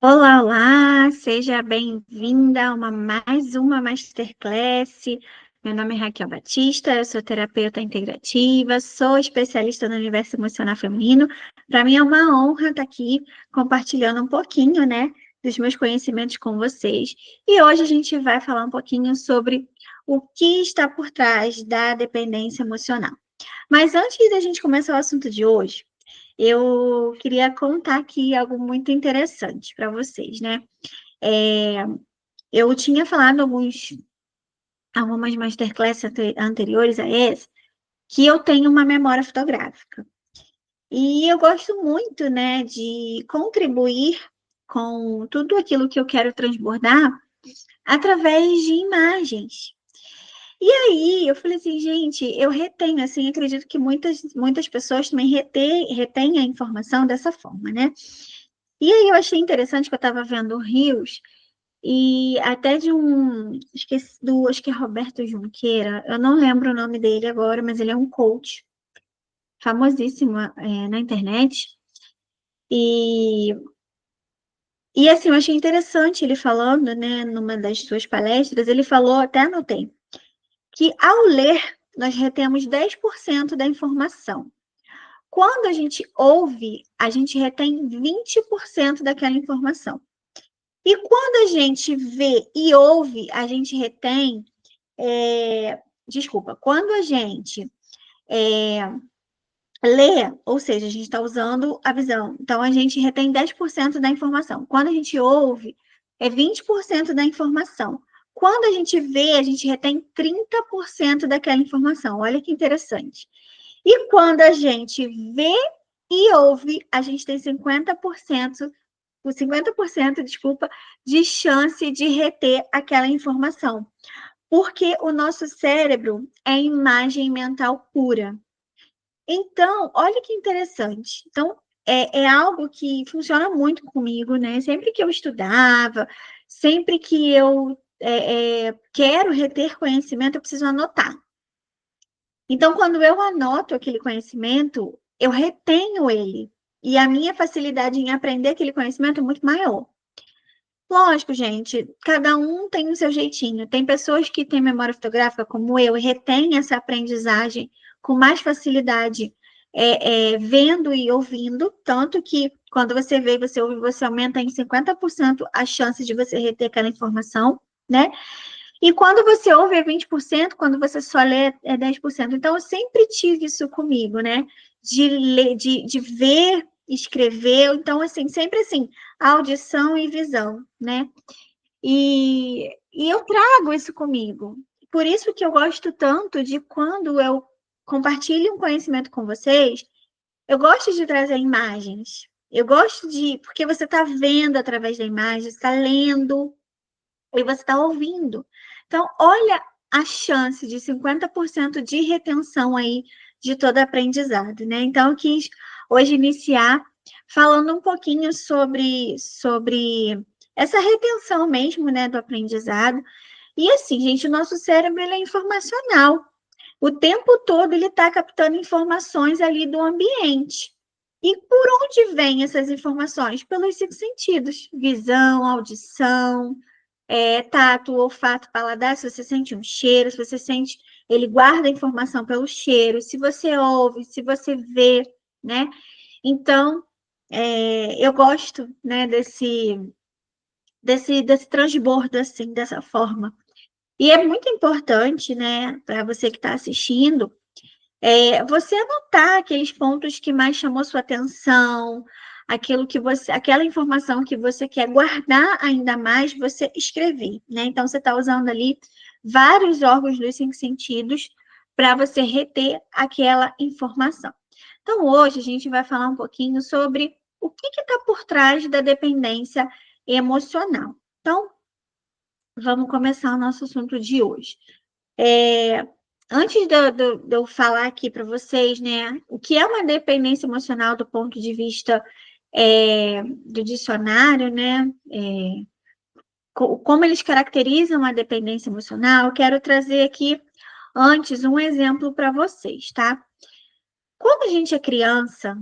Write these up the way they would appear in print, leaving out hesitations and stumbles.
Olá, olá, seja bem-vinda a mais uma Masterclass. Meu nome é Raquel Batista, eu sou terapeuta integrativa, sou especialista no universo emocional feminino. Para mim é uma honra estar aqui compartilhando um pouquinho, né, dos meus conhecimentos com vocês. E hoje a gente vai falar um pouquinho sobre o que está por trás da dependência emocional. Mas antes da gente começar o assunto de hoje, eu queria contar aqui algo muito interessante para vocês, né? É, eu tinha falado algumas masterclasses anteriores a essa, que eu tenho uma memória fotográfica. E eu gosto muito, né, de contribuir com tudo aquilo que eu quero transbordar através de imagens. E aí, eu falei assim, gente, eu retenho, assim, acredito que muitas pessoas também retêm a informação dessa forma, né? E aí eu achei interessante que eu estava vendo rios e até de esqueci acho que é Roberto Junqueira, eu não lembro o nome dele agora, mas ele é um coach famosíssimo na internet. E, e assim, eu achei interessante ele falando, né, numa das suas palestras, ele falou, até anotei, que ao ler, nós retemos 10% da informação. Quando a gente ouve, a gente retém 20% daquela informação. E quando a gente vê e ouve, a gente retém. Desculpa, quando a gente é, lê, ou seja, a gente está usando a visão, então a gente retém 10% da informação. Quando a gente ouve, é 20% da informação. Quando a gente vê, a gente retém 30% daquela informação. Olha que interessante. E quando a gente vê e ouve, a gente tem 50%, o 50%, desculpa, de chance de reter aquela informação. Porque o nosso cérebro é imagem mental pura. Então, olha que interessante. Então, é algo que funciona muito comigo, né? Sempre que eu estudava, sempre que eu quero reter conhecimento, eu preciso anotar. Então, quando eu anoto aquele conhecimento, eu retenho ele. E a minha facilidade em aprender aquele conhecimento é muito maior. Lógico, gente, cada um tem o seu jeitinho. Tem pessoas que têm memória fotográfica, como eu, e retêm essa aprendizagem com mais facilidade, vendo e ouvindo. Tanto que quando você vê e você ouve, você aumenta em 50% a chance de você reter aquela informação, né? E quando você ouve é 20%, quando você só lê é 10%. Então, eu sempre tive isso comigo, né? De ler, de ver, escrever. Então, assim, sempre assim, audição e visão, né? E eu trago isso comigo. Por isso que eu gosto tanto de quando eu compartilho um conhecimento com vocês, eu gosto de trazer imagens. Eu gosto de, porque você está vendo através da imagem, está lendo, e você está ouvindo. Então, olha a chance de 50% de retenção aí de todo aprendizado, né? Então, eu quis hoje iniciar falando um pouquinho sobre essa retenção mesmo, né, do aprendizado. E assim, gente, o nosso cérebro ele é informacional. O tempo todo ele está captando informações ali do ambiente. E por onde vêm essas informações? Pelos cinco sentidos: visão, audição, tato, olfato, paladar. Se você sente um cheiro, se você sente, ele guarda a informação pelo cheiro. Se você ouve, se você vê, né? Então, eu gosto, né, desse transbordo assim, dessa forma. E é muito importante, né, para você que está assistindo, você anotar aqueles pontos que mais chamou sua atenção, aquela informação que você quer guardar ainda mais, você escrever, né? Então, você está usando ali vários órgãos dos cinco sentidos para você reter aquela informação. Então, hoje a gente vai falar um pouquinho sobre o que está por trás da dependência emocional. Então, vamos começar o nosso assunto de hoje. É, Antes de eu falar aqui para vocês, né, o que é uma dependência emocional do ponto de vista do dicionário, né, como eles caracterizam a dependência emocional, eu quero trazer aqui antes um exemplo para vocês, tá? Quando a gente é criança,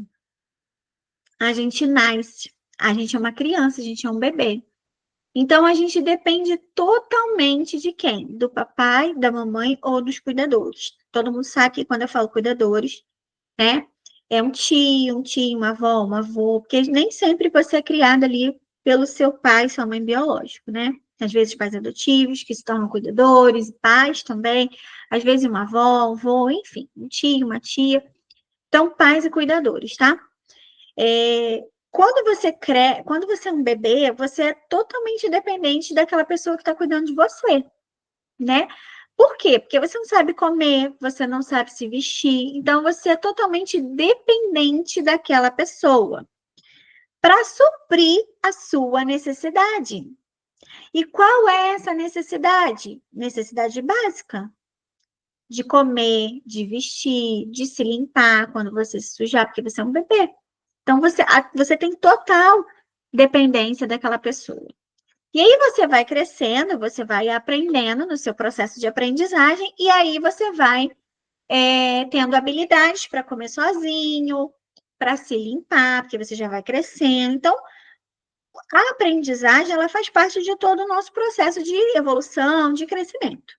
a gente nasce. A gente é uma criança, a gente é um bebê. Então, a gente depende totalmente de quem? Do papai, da mamãe ou dos cuidadores. Todo mundo sabe que quando eu falo cuidadores, né? É um tio, uma avó, um avô, porque nem sempre você é criado ali pelo seu pai, sua mãe biológico, né? Às vezes pais adotivos que se tornam cuidadores, pais também, às vezes uma avó, um avô, enfim, um tio, uma tia. Então, pais e cuidadores, tá? Quando você é um bebê, você é totalmente dependente daquela pessoa que está cuidando de você, né? Por quê? Porque você não sabe comer, você não sabe se vestir, então você é totalmente dependente daquela pessoa para suprir a sua necessidade. E qual é essa necessidade? Necessidade básica. De comer, de vestir, de se limpar quando você se sujar, porque você é um bebê. Então, você tem total dependência daquela pessoa. E aí você vai crescendo, você vai aprendendo no seu processo de aprendizagem, e aí você vai tendo habilidades para comer sozinho, para se limpar, porque você já vai crescendo. Então, a aprendizagem, ela faz parte de todo o nosso processo de evolução, de crescimento.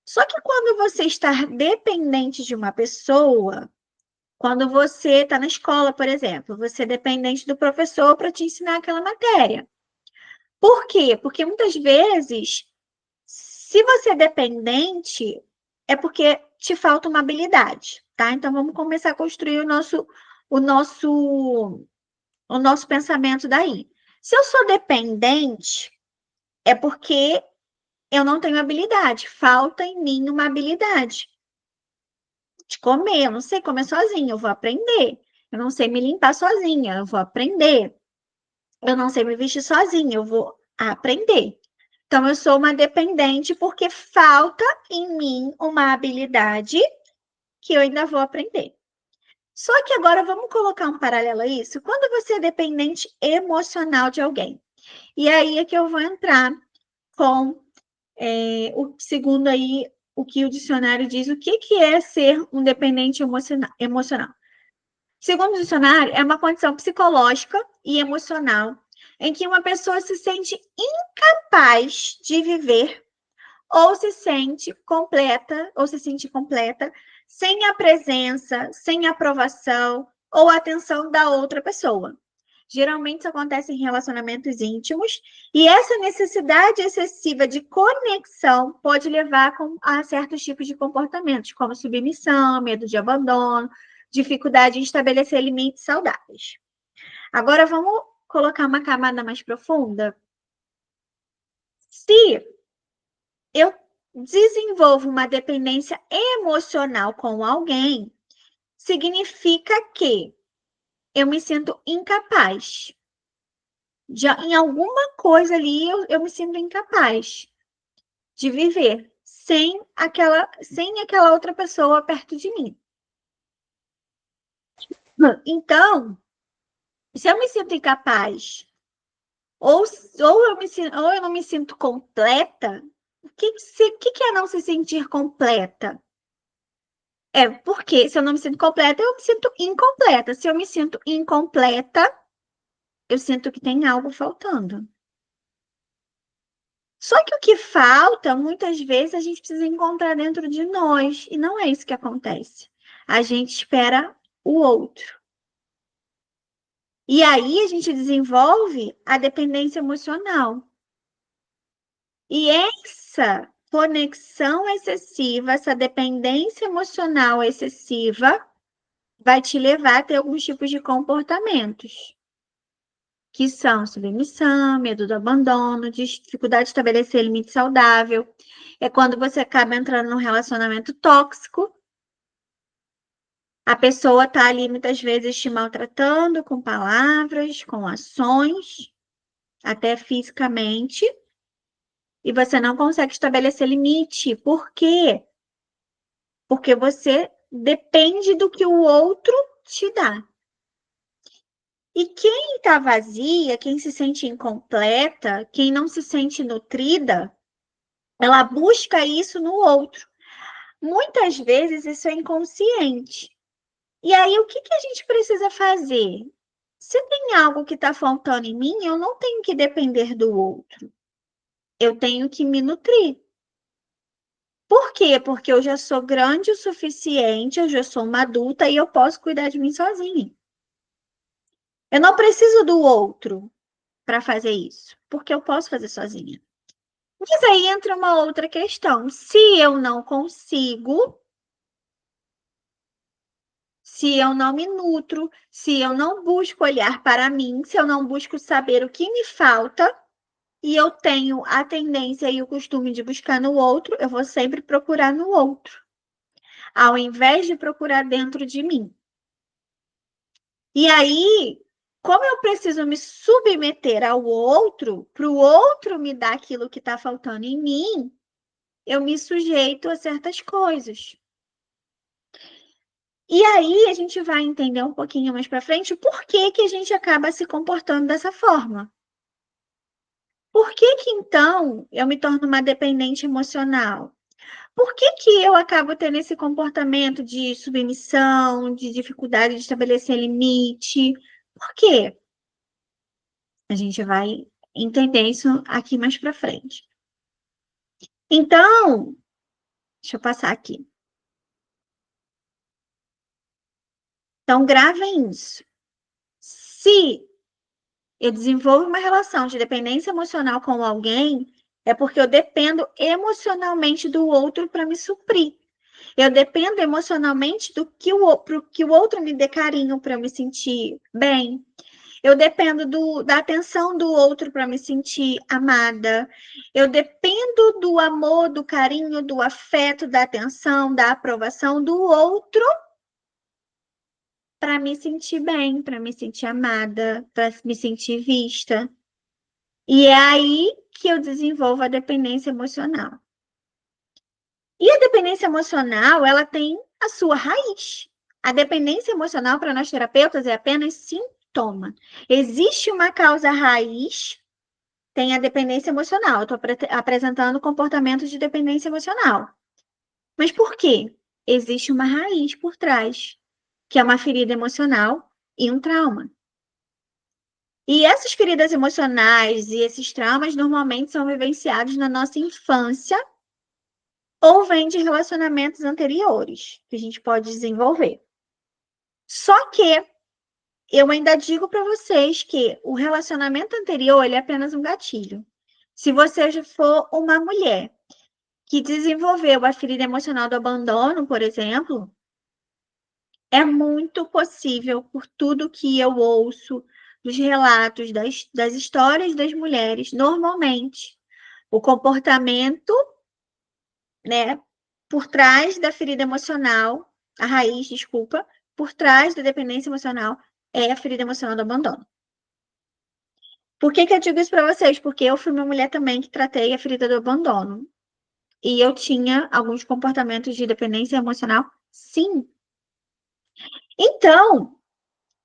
Só que quando você está dependente de uma pessoa, quando você está na escola, por exemplo, você é dependente do professor para te ensinar aquela matéria. Por quê? Porque muitas vezes, se você é dependente, é porque te falta uma habilidade, tá? Então vamos começar a construir o nosso, o nosso pensamento daí. Se eu sou dependente, é porque eu não tenho habilidade, falta em mim uma habilidade de comer, eu não sei comer sozinha, eu vou aprender. Eu não sei me limpar sozinha, eu vou aprender. Eu não sei me vestir sozinha, eu vou aprender. Então, eu sou uma dependente porque falta em mim uma habilidade que eu ainda vou aprender. Só que agora vamos colocar um paralelo a isso. Quando você é dependente emocional de alguém, e aí é que eu vou entrar com o segundo aí, o que o dicionário diz, o que é ser um dependente emocional. Segundo o dicionário, é uma condição psicológica e emocional em que uma pessoa se sente incapaz de viver ou se sente completa sem a presença, sem a aprovação ou atenção da outra pessoa. Geralmente isso acontece em relacionamentos íntimos e essa necessidade excessiva de conexão pode levar a certos tipos de comportamentos, como submissão, medo de abandono, dificuldade em estabelecer limites saudáveis. Agora vamos colocar uma camada mais profunda? Se eu desenvolvo uma dependência emocional com alguém, significa que eu me sinto incapaz. Em alguma coisa ali eu me sinto incapaz de viver sem aquela outra pessoa perto de mim. Então, se eu me sinto incapaz, ou eu não me sinto completa, o que é não se sentir completa? Porque se eu não me sinto completa, eu me sinto incompleta. Se eu me sinto incompleta, eu sinto que tem algo faltando. Só que o que falta, muitas vezes, a gente precisa encontrar dentro de nós, e não é isso que acontece. A gente espera o outro. E aí a gente desenvolve a dependência emocional. E essa conexão excessiva, essa dependência emocional excessiva, vai te levar a ter alguns tipos de comportamentos, que são submissão, medo do abandono, dificuldade de estabelecer limite saudável. É quando você acaba entrando num relacionamento tóxico, a pessoa está ali muitas vezes te maltratando com palavras, com ações, até fisicamente, e você não consegue estabelecer limite. Por quê? Porque você depende do que o outro te dá. E quem está vazia, quem se sente incompleta, quem não se sente nutrida, ela busca isso no outro. Muitas vezes isso é inconsciente. E aí, o que a gente precisa fazer? Se tem algo que está faltando em mim, eu não tenho que depender do outro. Eu tenho que me nutrir. Por quê? Porque eu já sou grande o suficiente, eu já sou uma adulta e eu posso cuidar de mim sozinha. Eu não preciso do outro para fazer isso, porque eu posso fazer sozinha. Mas aí entra uma outra questão. Se eu não consigo, se eu não me nutro, se eu não busco olhar para mim, se eu não busco saber o que me falta, e eu tenho a tendência e o costume de buscar no outro, eu vou sempre procurar no outro, ao invés de procurar dentro de mim. E aí, como eu preciso me submeter ao outro, para o outro me dar aquilo que está faltando em mim, eu me sujeito a certas coisas. E aí a gente vai entender um pouquinho mais para frente por que que a gente acaba se comportando dessa forma. Por que que então eu me torno uma dependente emocional? Por que que eu acabo tendo esse comportamento de submissão, de dificuldade de estabelecer limite? Por quê? A gente vai entender isso aqui mais para frente. Então, deixa eu passar aqui. Então, gravem isso. Se eu desenvolvo uma relação de dependência emocional com alguém, é porque eu dependo emocionalmente do outro para me suprir. Eu dependo emocionalmente do que que o outro me dê carinho para eu me sentir bem. Eu dependo da atenção do outro para me sentir amada. Eu dependo do amor, do carinho, do afeto, da atenção, da aprovação do outro para me sentir bem, para me sentir amada, para me sentir vista. E é aí que eu desenvolvo a dependência emocional. E a dependência emocional, ela tem a sua raiz. A dependência emocional, para nós terapeutas, é apenas sintoma. Existe uma causa raiz, tem a dependência emocional. Eu estou apresentando comportamentos de dependência emocional. Mas por quê? Existe uma raiz por trás, que é uma ferida emocional e um trauma. E essas feridas emocionais e esses traumas normalmente são vivenciados na nossa infância ou vêm de relacionamentos anteriores que a gente pode desenvolver. Só que eu ainda digo para vocês que o relacionamento anterior ele é apenas um gatilho. Se você já for uma mulher que desenvolveu a ferida emocional do abandono, por exemplo, é muito possível, por tudo que eu ouço dos relatos, das histórias das mulheres, normalmente, o comportamento, né, por trás da ferida emocional, a raiz, desculpa, por trás da dependência emocional é a ferida emocional do abandono. Por que que eu digo isso para vocês? Porque eu fui uma mulher também que tratei a ferida do abandono. E eu tinha alguns comportamentos de dependência emocional, sim. Então,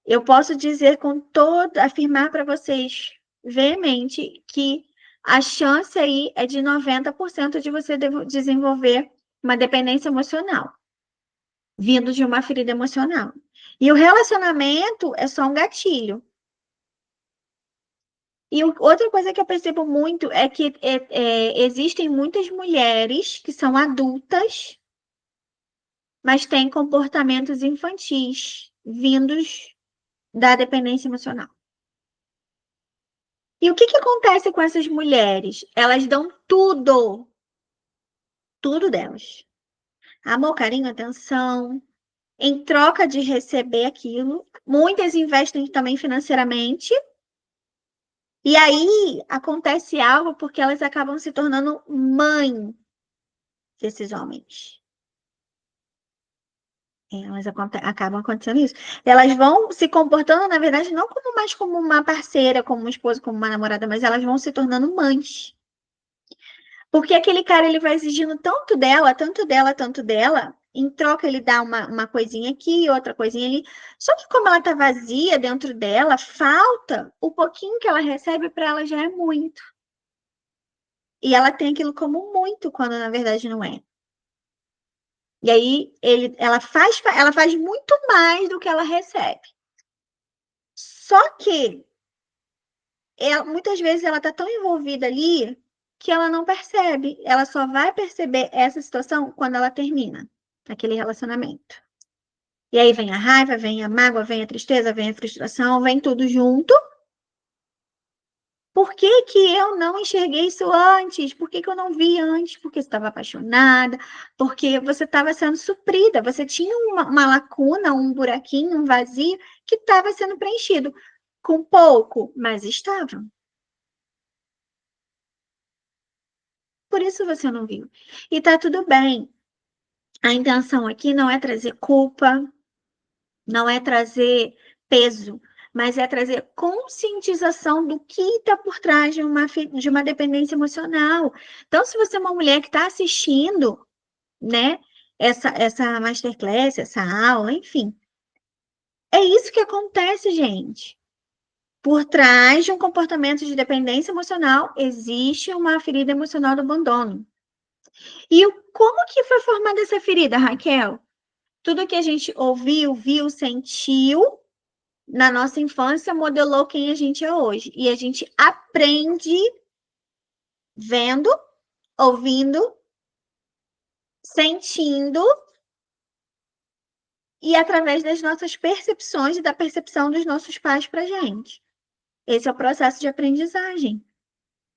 eu posso dizer com toda, afirmar para vocês veemente que a chance aí é de 90% de você desenvolver uma dependência emocional, vindo de uma ferida emocional. E o relacionamento é só um gatilho. E outra coisa que eu percebo muito é que existem muitas mulheres que são adultas, mas têm comportamentos infantis vindos da dependência emocional. E o que que acontece com essas mulheres? Elas dão tudo, tudo delas. Amor, carinho, atenção, em troca de receber aquilo. Muitas investem também financeiramente. E aí acontece algo porque elas acabam se tornando mãe desses homens. Elas acabam acontecendo isso. Elas vão se comportando, na verdade, não como mais como uma parceira, como uma esposa, como uma namorada, mas elas vão se tornando mães. Porque aquele cara ele vai exigindo tanto dela, tanto dela, tanto dela. Em troca, ele dá uma coisinha aqui, outra coisinha ali. Só que como ela tá vazia dentro dela, falta o pouquinho que ela recebe para ela já é muito. E ela tem aquilo como muito, quando na verdade não é. E aí ela faz muito mais do que ela recebe. Só que muitas vezes ela está tão envolvida ali que ela não percebe. Ela só vai perceber essa situação quando ela termina aquele relacionamento. E aí vem a raiva, vem a mágoa, vem a tristeza, vem a frustração, vem tudo junto. Por que que eu não enxerguei isso antes? Por que que eu não vi antes? Porque você estava apaixonada, porque você estava sendo suprida, você tinha uma lacuna, um buraquinho, um vazio que estava sendo preenchido com pouco, mas estava. Por isso você não viu. E tá tudo bem. A intenção aqui não é trazer culpa, não é trazer peso, mas é trazer conscientização do que está por trás de uma dependência emocional. Então, se você é uma mulher que está assistindo, né, essa masterclass, essa aula, enfim, é isso que acontece, gente. Por trás de um comportamento de dependência emocional, existe uma ferida emocional do abandono. E como que foi formada essa ferida, Raquel? Tudo que a gente ouviu, viu, sentiu na nossa infância modelou quem a gente é hoje. E a gente aprende vendo, ouvindo, sentindo e através das nossas percepções e da percepção dos nossos pais para a gente. Esse é o processo de aprendizagem.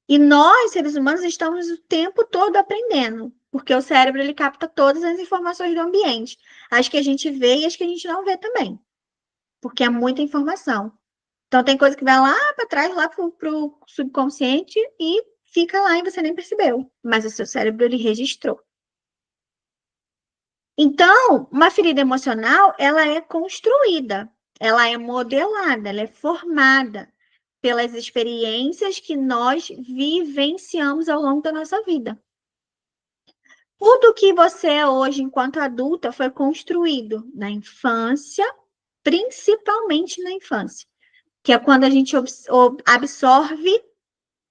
E nós, seres humanos, estamos o tempo todo aprendendo, porque o cérebro ele capta todas as informações do ambiente, as que a gente vê e as que a gente não vê também, porque é muita informação. Então, tem coisa que vai lá para trás, lá para o subconsciente e fica lá e você nem percebeu. Mas o seu cérebro, ele registrou. Então, uma ferida emocional, ela é construída, ela é modelada, ela é formada pelas experiências que nós vivenciamos ao longo da nossa vida. Tudo que você é hoje, enquanto adulta, foi construído na infância, principalmente na infância, que é quando a gente absorve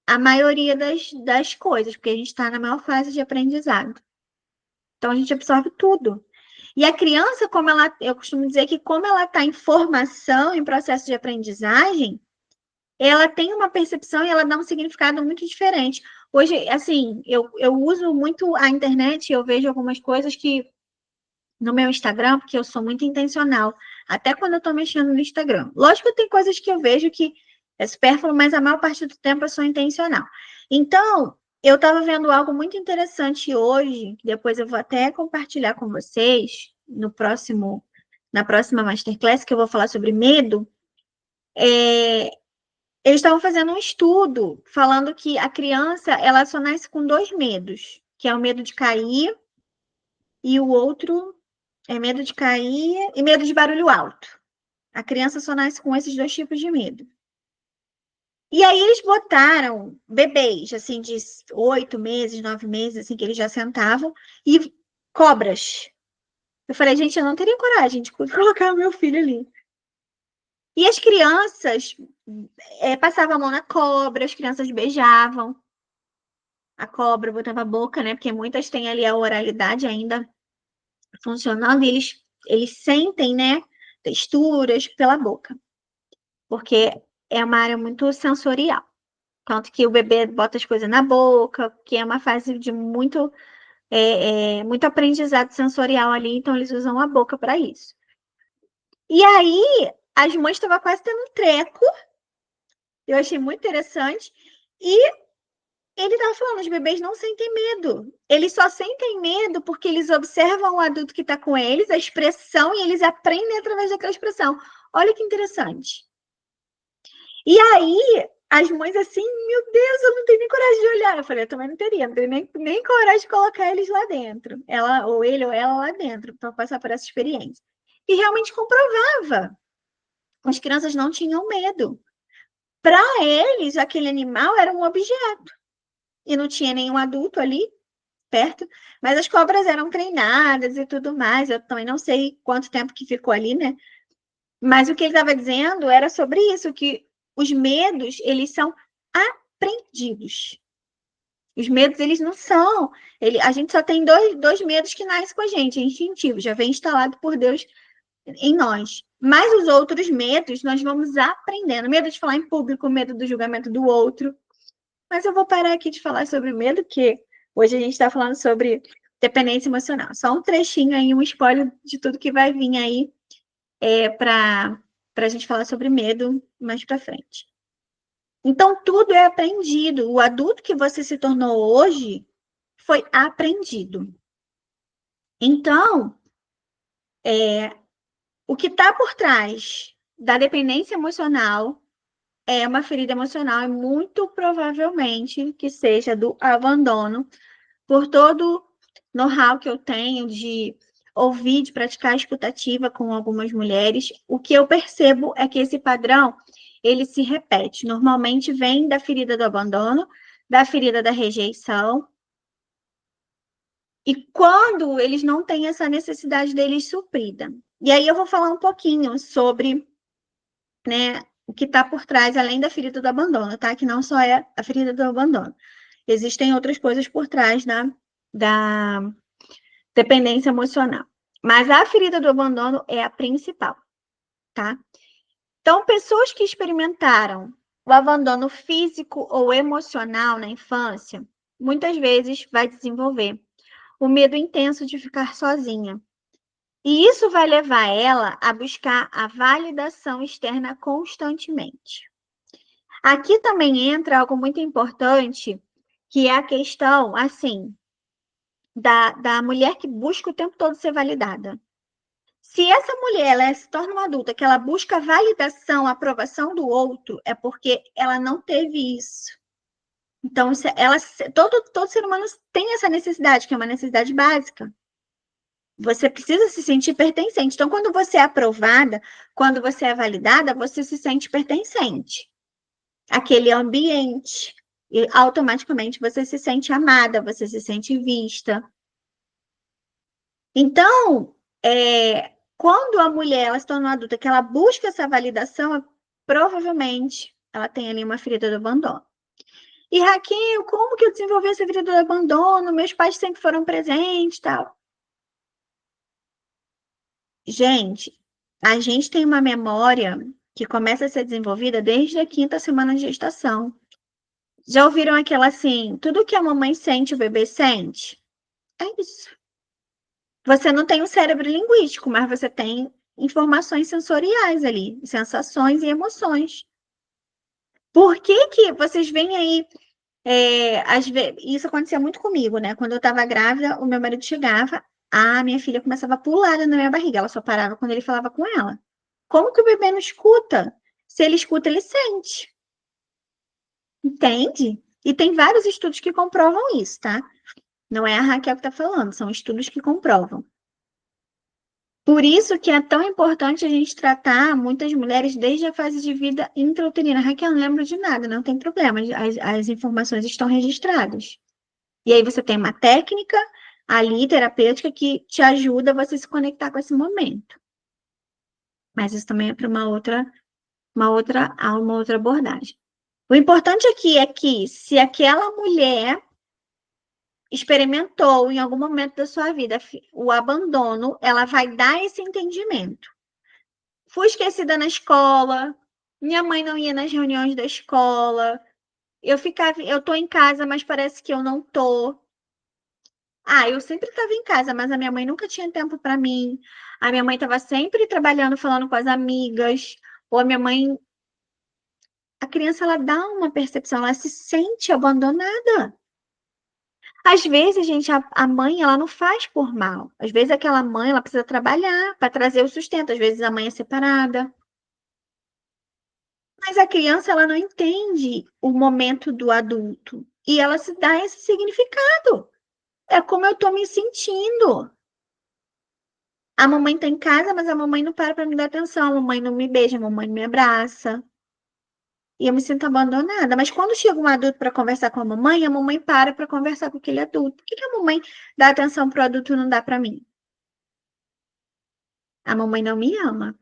a maioria das coisas, porque a gente está na maior fase de aprendizado. Então, a gente absorve tudo. E a criança, eu costumo dizer que como ela está em formação, em processo de aprendizagem, ela tem uma percepção e ela dá um significado muito diferente. Hoje, assim, eu uso muito a internet e eu vejo algumas coisas que no meu Instagram, porque eu sou muito intencional, até quando eu estou mexendo no Instagram. Lógico que tem coisas que eu vejo que é supérfluo, mas a maior parte do tempo eu sou intencional. Então, eu estava vendo algo muito interessante hoje, que depois eu vou até compartilhar com vocês na próxima Masterclass, que eu vou falar sobre medo. Eles estavam fazendo um estudo falando que a criança ela só nasce com dois medos, que é o medo de cair e o outro é medo de cair e medo de barulho alto. A criança só nasce com esses dois tipos de medo. E aí eles botaram bebês, assim, de 8 meses, 9 meses, assim, que eles já sentavam, e cobras. Eu falei, gente, eu não teria coragem de colocar o meu filho ali. E as crianças passavam a mão na cobra, as crianças beijavam a cobra, botavam a boca, né? Porque muitas têm ali a oralidade ainda funcionando, e eles sentem, né? Texturas pela boca. Porque é uma área muito sensorial. Tanto que o bebê bota as coisas na boca, que é uma fase de muito aprendizado sensorial ali, então eles usam a boca para isso. E aí, as mães estavam quase tendo um treco, eu achei muito interessante, e ele estava falando, os bebês não sentem medo, eles só sentem medo porque eles observam o adulto que está com eles, a expressão, e eles aprendem através daquela expressão. Olha que interessante. E aí, as mães assim, meu Deus, eu não tenho nem coragem de olhar. Eu falei, eu também não teria, não tenho nem coragem de colocar eles lá dentro. Ela, ou ele, ou ela lá dentro, para passar por essa experiência. E realmente comprovava. As crianças não tinham medo. Para eles, aquele animal era um objeto. E não tinha nenhum adulto ali perto. Mas as cobras eram treinadas e tudo mais. Eu também não sei quanto tempo que ficou ali, né? Mas o que ele estava dizendo era sobre isso, que os medos, eles são aprendidos. Os medos, eles não são. A gente só tem dois medos que nascem com a gente, é instintivo, já vem instalado por Deus em nós. Mas os outros medos, nós vamos aprendendo. Medo de falar em público, medo do julgamento do outro. Mas eu vou parar aqui de falar sobre medo, que hoje a gente está falando sobre dependência emocional. Só um trechinho aí, um spoiler de tudo que vai vir aí para a gente falar sobre medo mais para frente. Então, tudo é aprendido. O adulto que você se tornou hoje foi aprendido. Então, o que está por trás da dependência emocional é uma ferida emocional e muito provavelmente que seja do abandono, por todo know-how que eu tenho de ouvir, de praticar a escutativa com algumas mulheres. O que eu percebo é que esse padrão, ele se repete. Normalmente vem da ferida do abandono, da ferida da rejeição, e quando eles não têm essa necessidade deles suprida. E aí eu vou falar um pouquinho sobre, né, o que está por trás, além da ferida do abandono, tá? Que não só é a ferida do abandono. Existem outras coisas por trás da dependência emocional. Mas a ferida do abandono é a principal, tá? Então, pessoas que experimentaram o abandono físico ou emocional na infância, muitas vezes vai desenvolver o medo intenso de ficar sozinha. E isso vai levar ela a buscar a validação externa constantemente. Aqui também entra algo muito importante, que é a questão, assim, da mulher que busca o tempo todo ser validada. Se essa mulher ela se torna uma adulta que ela busca a validação, a aprovação do outro, é porque ela não teve isso. Então, ela, todo ser humano tem essa necessidade, que é uma necessidade básica. Você precisa se sentir pertencente. Então, quando você é aprovada, quando você é validada, você se sente pertencente àquele ambiente. E automaticamente você se sente amada, você se sente vista. Então, quando a mulher ela se torna adulta, que ela busca essa validação, provavelmente ela tem ali uma ferida do abandono. E Raquel, como que eu desenvolvi essa ferida do abandono? Meus pais sempre foram presentes, tal. Gente, a gente tem uma memória que começa a ser desenvolvida desde a quinta semana de gestação. Já ouviram aquela assim, tudo que a mamãe sente, o bebê sente? É isso. Você não tem um cérebro linguístico, mas você tem informações sensoriais ali, sensações e emoções. Por que que vocês veem aí, às vezes, isso acontecia muito comigo, né? Quando eu estava grávida, o meu marido chegava, a minha filha começava a pular na minha barriga, ela só parava quando ele falava com ela. Como que o bebê não escuta? Se ele escuta, ele sente. Entende? E tem vários estudos que comprovam isso, tá? Não é a Raquel que está falando, são estudos que comprovam. Por isso que é tão importante a gente tratar muitas mulheres desde a fase de vida intrauterina. Raquel, não lembro de nada, não tem problema, as informações estão registradas. E aí você tem uma técnica ali, terapêutica, que te ajuda a você se conectar com esse momento. Mas isso também é para uma outra abordagem. O importante aqui é que se aquela mulher experimentou em algum momento da sua vida o abandono, ela vai dar esse entendimento. Fui esquecida na escola, minha mãe não ia nas reuniões da escola, eu tô em casa, mas parece que eu não tô. Ah, eu sempre estava em casa, mas a minha mãe nunca tinha tempo para mim. A minha mãe estava sempre trabalhando, falando com as amigas, ou a minha mãe, a criança ela dá uma percepção, ela se sente abandonada. Às vezes, gente, a mãe, ela não faz por mal. Às vezes, aquela mãe, ela precisa trabalhar para trazer o sustento. Às vezes, a mãe é separada. Mas a criança, ela não entende o momento do adulto. E ela se dá esse significado. É como eu estou me sentindo. A mamãe está em casa, mas a mamãe não para me dar atenção. A mamãe não me beija, a mamãe não me abraça. E eu me sinto abandonada. Mas quando chega um adulto para conversar com a mamãe para conversar com aquele adulto. Por que a mamãe dá atenção para o adulto e não dá para mim? A mamãe não me ama.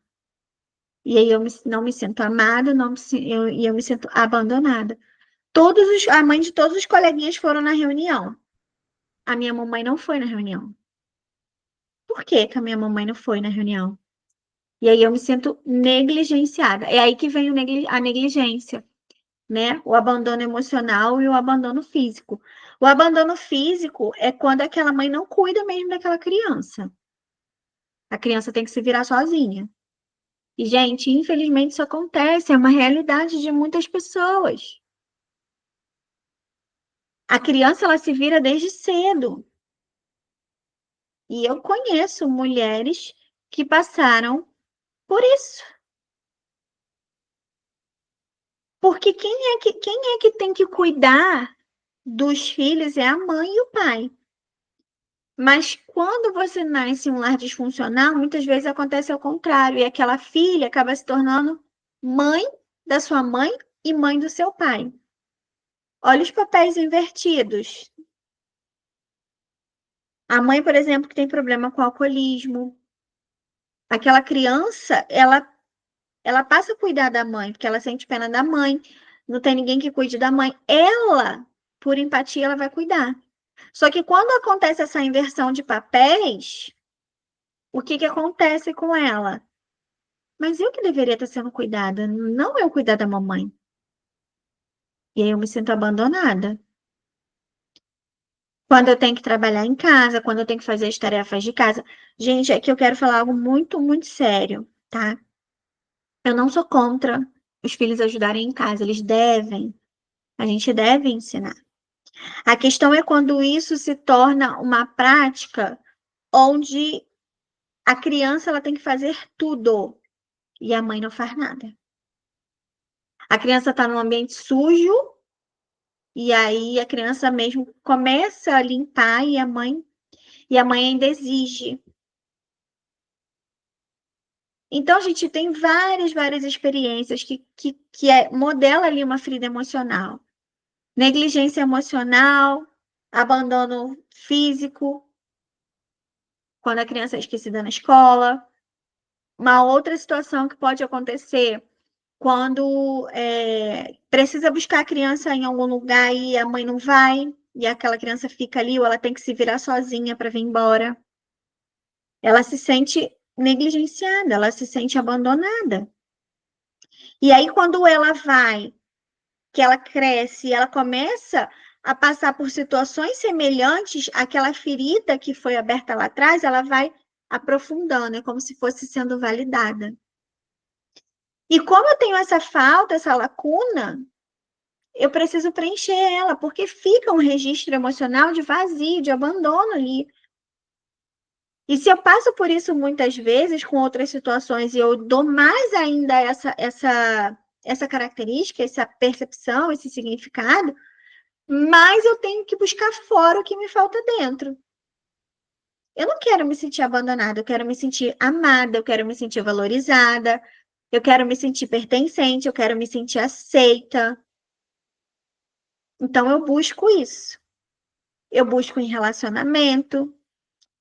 E aí eu não me sinto amada, e eu me sinto abandonada. A mãe de todos os coleguinhas foram na reunião. A minha mamãe não foi na reunião. Por que que a minha mamãe não foi na reunião? E aí eu me sinto negligenciada. É aí que vem a negligência, né? O abandono emocional e o abandono físico. O abandono físico é quando aquela mãe não cuida mesmo daquela criança. A criança tem que se virar sozinha. E, gente, infelizmente isso acontece, é uma realidade de muitas pessoas. A criança, ela se vira desde cedo. E eu conheço mulheres que passaram por isso. Porque quem é que tem que cuidar dos filhos é a mãe e o pai. Mas quando você nasce em um lar disfuncional, muitas vezes acontece ao contrário, e aquela filha acaba se tornando mãe da sua mãe e mãe do seu pai. Olha os papéis invertidos. A mãe, por exemplo, que tem problema com alcoolismo, aquela criança, ela passa a cuidar da mãe, porque ela sente pena da mãe, não tem ninguém que cuide da mãe. Ela, por empatia, ela vai cuidar. Só que quando acontece essa inversão de papéis, o que que acontece com ela? Mas eu que deveria estar sendo cuidada, não eu cuidar da mamãe. E aí eu me sinto abandonada. Quando eu tenho que trabalhar em casa, quando eu tenho que fazer as tarefas de casa. Gente, é que eu quero falar algo muito, muito sério, tá? Eu não sou contra os filhos ajudarem em casa, eles devem, a gente deve ensinar. A questão é quando isso se torna uma prática onde a criança ela tem que fazer tudo e a mãe não faz nada. A criança está num ambiente sujo e aí a criança mesmo começa a limpar e a mãe ainda exige. Então a gente tem várias experiências que modela ali uma ferida emocional. Negligência emocional, abandono físico, quando a criança é esquecida na escola. Uma outra situação que pode acontecer quando precisa buscar a criança em algum lugar e a mãe não vai, e aquela criança fica ali, ou ela tem que se virar sozinha para vir embora. Ela se sente negligenciada, ela se sente abandonada. E aí, quando ela vai, que ela cresce, ela começa a passar por situações semelhantes àquela ferida que foi aberta lá atrás, ela vai aprofundando, é como se fosse sendo validada. E como eu tenho essa falta, essa lacuna, eu preciso preencher ela, porque fica um registro emocional de vazio, de abandono ali. E se eu passo por isso muitas vezes com outras situações e eu dou mais ainda essa característica, essa percepção, esse significado, mais eu tenho que buscar fora o que me falta dentro. Eu não quero me sentir abandonada, eu quero me sentir amada, eu quero me sentir valorizada, eu quero me sentir pertencente, eu quero me sentir aceita. Então eu busco isso. Eu busco em relacionamento,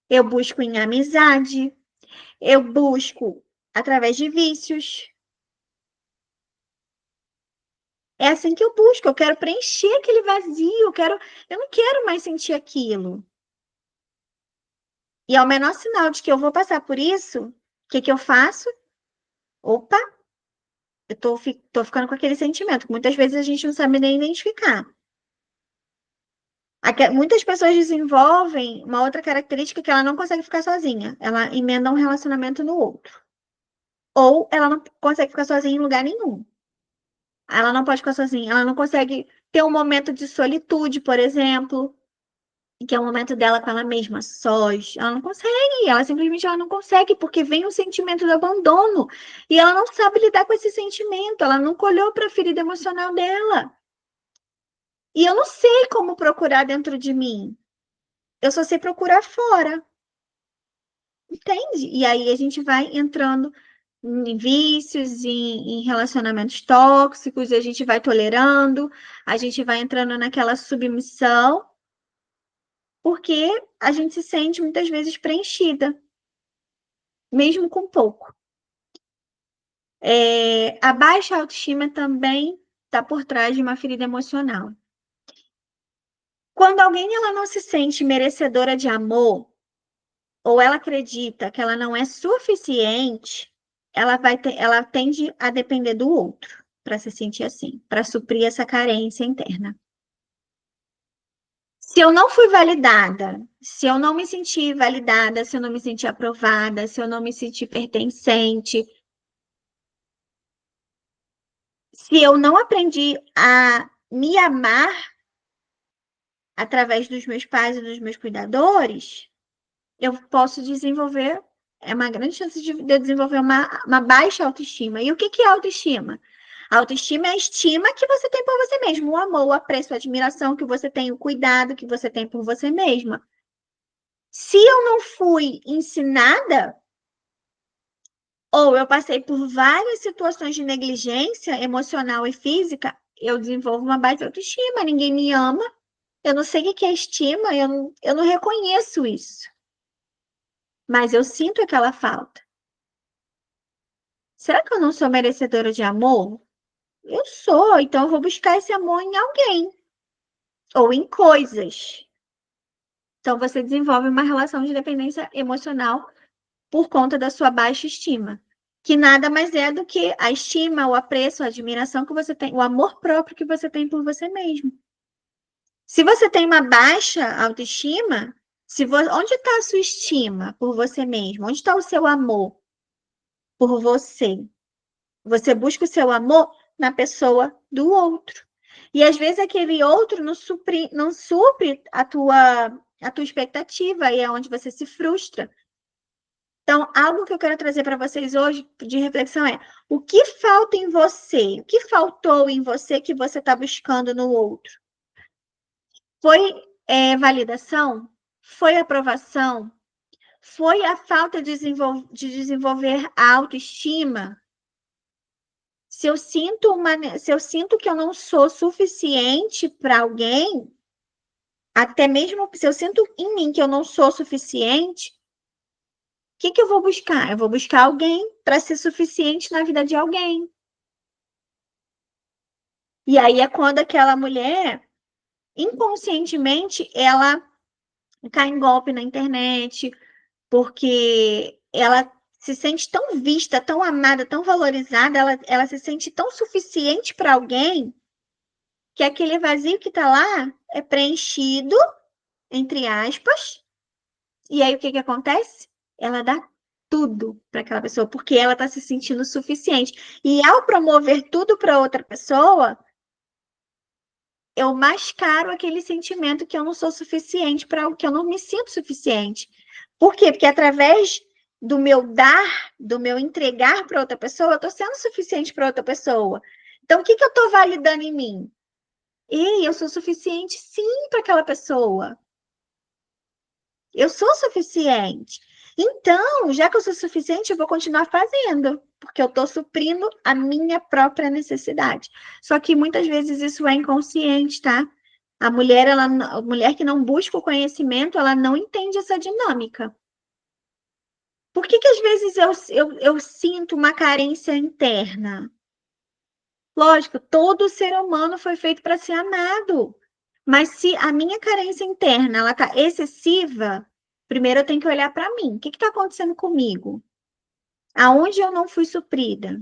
eu busco em amizade, eu busco através de vícios. É assim que eu busco, eu quero preencher aquele vazio, eu não quero mais sentir aquilo. E ao menor sinal de que eu vou passar por isso, o que que eu faço? Opa, eu tô ficando com aquele sentimento, que muitas vezes a gente não sabe nem identificar. Muitas pessoas desenvolvem uma outra característica que ela não consegue ficar sozinha. Ela emenda um relacionamento no outro. Ou ela não consegue ficar sozinha em lugar nenhum. Ela não pode ficar sozinha. Ela não consegue ter um momento de solitude, por exemplo, que é o momento dela com ela mesma, sós. Ela não consegue. Ela não consegue, porque vem o sentimento do abandono. E ela não sabe lidar com esse sentimento. Ela nunca olhou para a ferida emocional dela. E eu não sei como procurar dentro de mim. Eu só sei procurar fora. Entende? E aí a gente vai entrando em vícios, em relacionamentos tóxicos, a gente vai tolerando, a gente vai entrando naquela submissão, porque a gente se sente muitas vezes preenchida, mesmo com pouco. A baixa autoestima também está por trás de uma ferida emocional. Quando alguém ela não se sente merecedora de amor, ou ela acredita que ela não é suficiente, ela tende a depender do outro para se sentir assim, para suprir essa carência interna. Se eu não fui validada, se eu não me senti validada, se eu não me senti aprovada, se eu não me senti pertencente, se eu não aprendi a me amar através dos meus pais e dos meus cuidadores, eu posso desenvolver, é uma grande chance de eu desenvolver uma baixa autoestima. E o que é autoestima? A autoestima é a estima que você tem por você mesmo, o amor, o apreço, a admiração que você tem, o cuidado que você tem por você mesma. Se eu não fui ensinada, ou eu passei por várias situações de negligência emocional e física, eu desenvolvo uma baixa autoestima, ninguém me ama, eu não sei o que é estima, eu não reconheço isso, mas eu sinto aquela falta. Será que eu não sou merecedora de amor? Eu sou, então eu vou buscar esse amor em alguém ou em coisas. Então você desenvolve uma relação de dependência emocional por conta da sua baixa estima, que nada mais é do que a estima, o apreço, a admiração que você tem, o amor próprio que você tem por você mesmo. Se você tem uma baixa autoestima, onde está a sua estima por você mesmo? Onde está o seu amor por você? Você busca o seu amor na pessoa do outro. E às vezes aquele outro não supre a tua expectativa e é onde você se frustra. Então, algo que eu quero trazer para vocês hoje de reflexão é: o que falta em você? O que faltou em você que você está buscando no outro? Foi validação? Foi aprovação? Foi a falta de desenvolver a autoestima? Se eu sinto que eu não sou suficiente para alguém, até mesmo se eu sinto em mim que eu não sou suficiente, o que eu vou buscar? Eu vou buscar alguém para ser suficiente na vida de alguém. E aí é quando aquela mulher, inconscientemente, ela cai em golpe na internet, porque ela se sente tão vista, tão amada, tão valorizada, ela se sente tão suficiente para alguém, que aquele vazio que está lá é preenchido, entre aspas, e aí o que acontece? Ela dá tudo para aquela pessoa, porque ela está se sentindo suficiente. E ao promover tudo para outra pessoa, eu mascaro aquele sentimento que eu não sou suficiente para o que eu não me sinto suficiente. Por quê? Porque através do meu dar, do meu entregar para outra pessoa, eu estou sendo suficiente para outra pessoa. Então, o que eu estou validando em mim? E eu sou suficiente, sim, para aquela pessoa. Eu sou suficiente. Então, já que eu sou suficiente, eu vou continuar fazendo, porque eu estou suprindo a minha própria necessidade. Só que muitas vezes isso é inconsciente, tá? A mulher que não busca o conhecimento, ela não entende essa dinâmica. Por que às vezes eu sinto uma carência interna? Lógico, todo ser humano foi feito para ser amado. Mas se a minha carência interna ela está excessiva, primeiro eu tenho que olhar para mim. O que está acontecendo comigo? Aonde eu não fui suprida?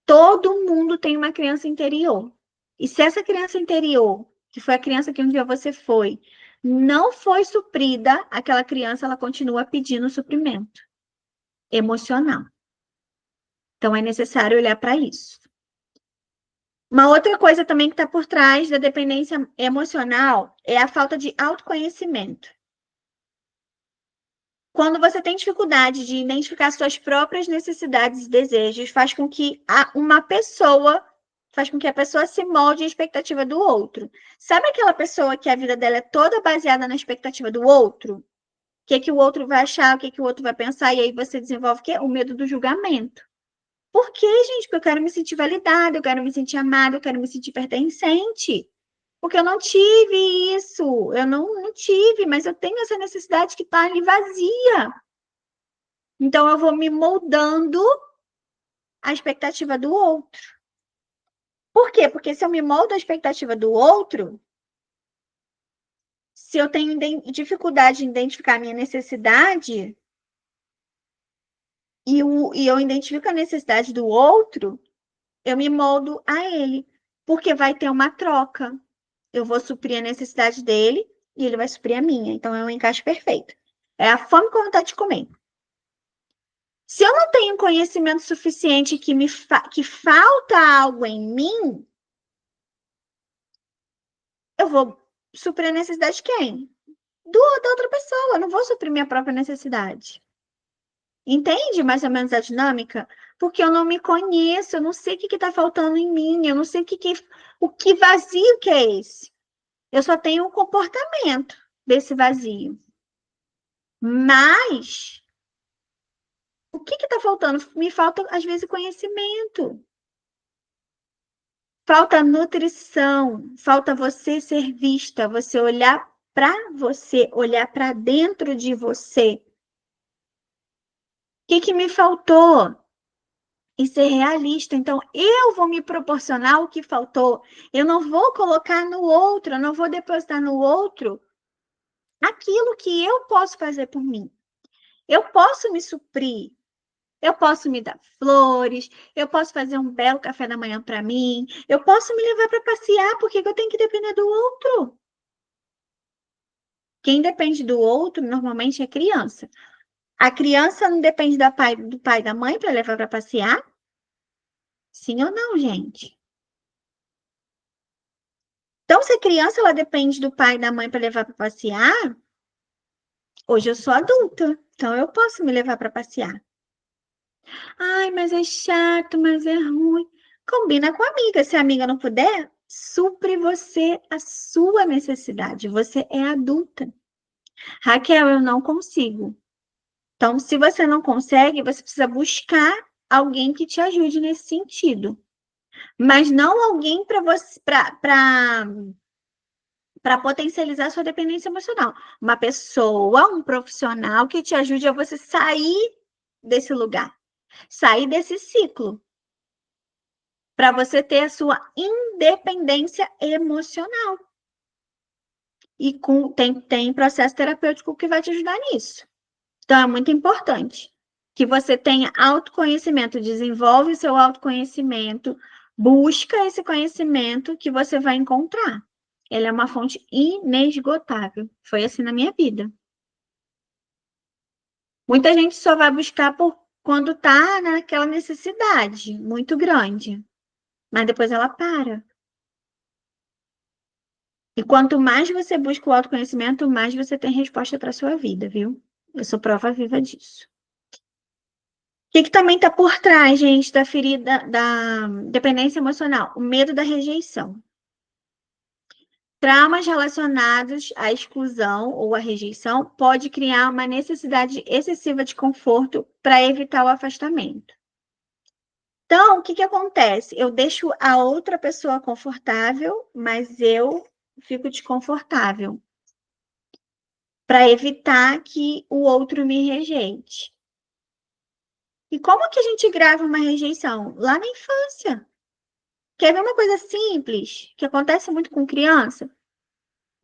Todo mundo tem uma criança interior. E se essa criança interior, que foi a criança que um dia você foi, não foi suprida, aquela criança ela continua pedindo suprimento emocional. Então é necessário olhar para isso. Uma outra coisa também que está por trás da dependência emocional é a falta de autoconhecimento. Quando você tem dificuldade de identificar suas próprias necessidades e desejos, faz com que a pessoa se molde à expectativa do outro. Sabe aquela pessoa que a vida dela é toda baseada na expectativa do outro? O que o outro vai achar, o que o outro vai pensar, e aí você desenvolve o quê? O medo do julgamento. Por quê, gente? Porque eu quero me sentir validada, eu quero me sentir amada, eu quero me sentir pertencente. Porque eu não tive isso, eu não tive, mas eu tenho essa necessidade que está ali vazia. Então, eu vou me moldando à expectativa do outro. Por quê? Porque se eu me moldo à expectativa do outro, se eu tenho dificuldade em identificar a minha necessidade, e eu identifico a necessidade do outro, eu me moldo a ele, porque vai ter uma troca. Eu vou suprir a necessidade dele e ele vai suprir a minha. Então é um encaixe perfeito. É a fome com vontade de comer. Se eu não tenho conhecimento suficiente que falta algo em mim, eu vou suprir a necessidade de quem? Da outra pessoa. Eu não vou suprir minha própria necessidade. Entende mais ou menos a dinâmica? Porque eu não me conheço, eu não sei o que está faltando em mim, eu não sei o que vazio que é esse. Eu só tenho o comportamento desse vazio. Mas o que está faltando? Me falta, às vezes, conhecimento. Falta nutrição, falta você ser vista, você olhar para você, olhar para dentro de você. O que me faltou? E ser realista. Então, eu vou me proporcionar o que faltou. Eu não vou colocar no outro, eu não vou depositar no outro aquilo que eu posso fazer por mim. Eu posso me suprir. Eu posso me dar flores, eu posso fazer um belo café da manhã para mim, eu posso me levar para passear, porque eu tenho que depender do outro. Quem depende do outro normalmente é criança. A criança não depende do pai e da mãe para levar para passear? Sim ou não, gente? Então, se a criança ela depende do pai e da mãe para levar para passear, hoje eu sou adulta, então eu posso me levar para passear. Ai, mas é chato, mas é ruim. Combina com a amiga. Se a amiga não puder, supre você a sua necessidade. Você é adulta. Raquel, eu não consigo. Então, se você não consegue, você precisa buscar alguém que te ajude nesse sentido. Mas não alguém para você para potencializar sua dependência emocional. Uma pessoa, um profissional que te ajude a você sair desse lugar, sair desse ciclo, para você ter a sua independência emocional. E tem processo terapêutico que vai te ajudar nisso. Então, é muito importante que você tenha autoconhecimento, desenvolve o seu autoconhecimento, busca esse conhecimento que você vai encontrar. Ele é uma fonte inesgotável. Foi assim na minha vida. Muita gente só vai buscar quando está naquela necessidade muito grande, mas depois ela para. E quanto mais você busca o autoconhecimento, mais você tem resposta para a sua vida, viu? Eu sou prova viva disso. O que também está por trás, gente, da ferida da dependência emocional? O medo da rejeição. Traumas relacionados à exclusão ou à rejeição pode criar uma necessidade excessiva de conforto para evitar o afastamento. Então, o que acontece? Eu deixo a outra pessoa confortável, mas eu fico desconfortável para evitar que o outro me rejeite. E como que a gente grava uma rejeição? Lá na infância. Quer ver uma coisa simples, que acontece muito com criança?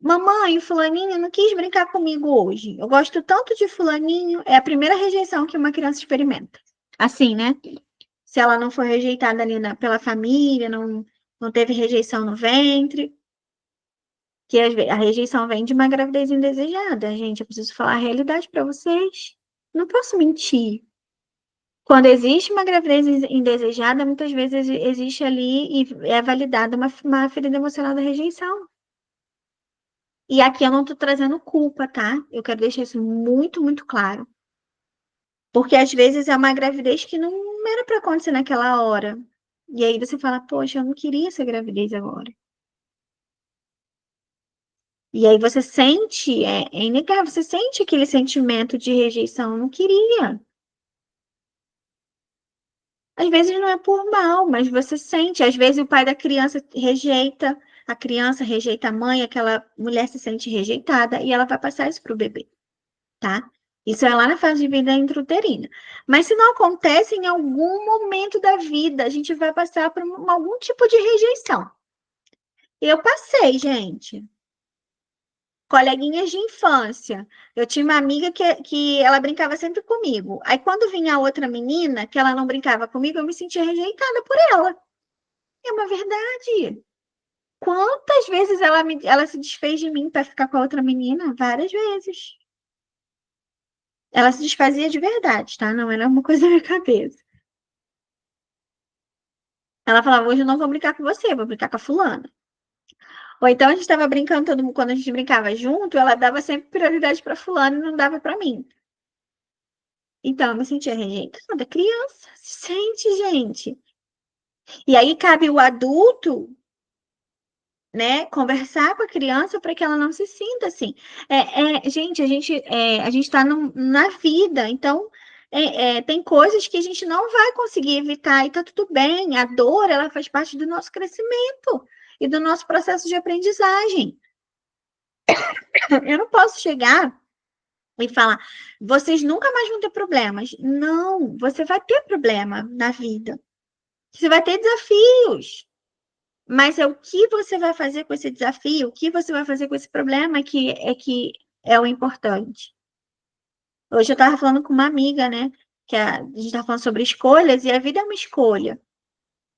Mamãe, o fulaninho não quis brincar comigo hoje. Eu gosto tanto de fulaninho. É a primeira rejeição que uma criança experimenta. Assim, né? Se ela não for rejeitada ali pela família, não teve rejeição no ventre. Que a rejeição vem de uma gravidez indesejada, gente. Eu preciso falar a realidade para vocês. Não posso mentir. Quando existe uma gravidez indesejada, muitas vezes existe ali e é validada uma ferida emocional da rejeição. E aqui eu não estou trazendo culpa, tá? Eu quero deixar isso muito, muito claro. Porque às vezes é uma gravidez que não era para acontecer naquela hora. E aí você fala, poxa, eu não queria essa gravidez agora. E aí você sente, é inegável, você sente aquele sentimento de rejeição, eu não queria. Às vezes não é por mal, mas você sente. Às vezes o pai da criança rejeita, a criança rejeita a mãe, aquela mulher se sente rejeitada e ela vai passar isso para o bebê, tá? Isso é lá na fase de vida intrauterina. Mas se não acontece em algum momento da vida, a gente vai passar por algum tipo de rejeição. Eu passei, gente. coleguinhas de infância. Eu tinha uma amiga que ela brincava sempre comigo. Aí, quando vinha a outra menina, que ela não brincava comigo, eu me sentia rejeitada por ela. É uma verdade. Quantas vezes ela se desfez de mim para ficar com a outra menina? Várias vezes. Ela se desfazia de verdade, tá? Não era uma coisa na minha cabeça. Ela falava, hoje eu não vou brincar com você, vou brincar com a fulana. Ou então a gente estava brincando, todo mundo, quando a gente brincava junto, ela dava sempre prioridade para fulano e não dava para mim. Então eu me sentia rejeitada. Criança, se sente, gente. E aí cabe o adulto, né, conversar com a criança para que ela não se sinta assim. Gente, a gente está na vida, então tem coisas que a gente não vai conseguir evitar e tá tudo bem. A dor, ela faz parte do nosso crescimento e do nosso processo de aprendizagem. Eu não posso chegar e falar, vocês nunca mais vão ter problemas. Não, você vai ter problema na vida. Você vai ter desafios. Mas é o que você vai fazer com esse desafio, o que você vai fazer com esse problema que é o importante. Hoje eu estava falando com uma amiga, né? Que a gente estava falando sobre escolhas, e a vida é uma escolha.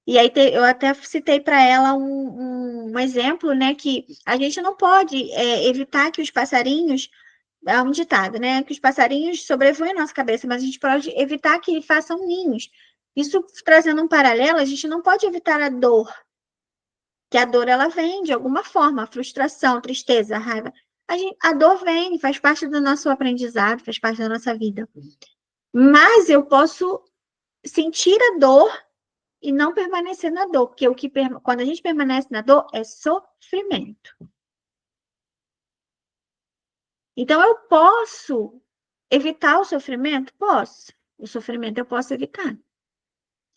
E aí eu até citei para ela um exemplo, né? Que a gente não pode evitar que os passarinhos, é um ditado, né? Que os passarinhos sobrevoem a nossa cabeça, mas a gente pode evitar que façam ninhos. Isso trazendo um paralelo, a gente não pode evitar a dor, que a dor ela vem de alguma forma, a frustração, a tristeza, a raiva. A dor vem, faz parte do nosso aprendizado, faz parte da nossa vida. Mas eu posso sentir a dor e não permanecer na dor, porque quando a gente permanece na dor é sofrimento. Então eu posso evitar o sofrimento? Posso. O sofrimento eu posso evitar.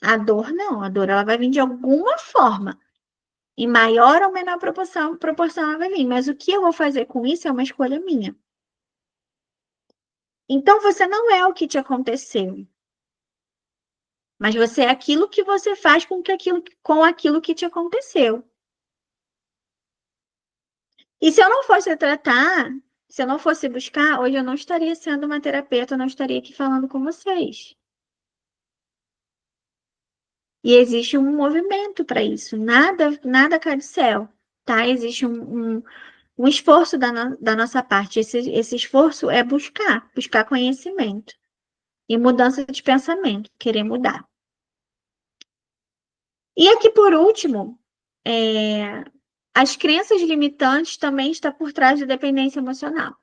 A dor não, a dor ela vai vir de alguma forma. Em maior ou menor proporção ela vai vir. Mas o que eu vou fazer com isso é uma escolha minha. Então, você não é o que te aconteceu, mas você é aquilo que você faz com aquilo que te aconteceu. E se eu não fosse tratar, se eu não fosse buscar, hoje eu não estaria sendo uma terapeuta, eu não estaria aqui falando com vocês. E existe um movimento para isso, nada cai do céu, tá? Existe um esforço da nossa parte. Esse esforço é buscar conhecimento e mudança de pensamento, querer mudar. E aqui, por último, as crenças limitantes também estão por trás da dependência emocional.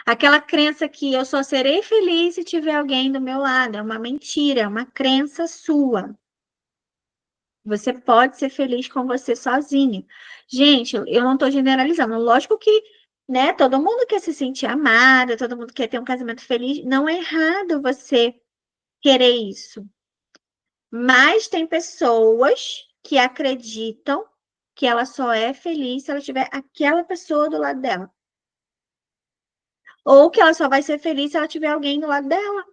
Aquela crença que eu só serei feliz se tiver alguém do meu lado, é uma mentira, é uma crença sua. Você pode ser feliz com você sozinho. Gente, eu não estou generalizando. Lógico que, né, todo mundo quer se sentir amada, todo mundo quer ter um casamento feliz. Não é errado você querer isso. Mas tem pessoas que acreditam que ela só é feliz se ela tiver aquela pessoa do lado dela. Ou que ela só vai ser feliz se ela tiver alguém do lado dela.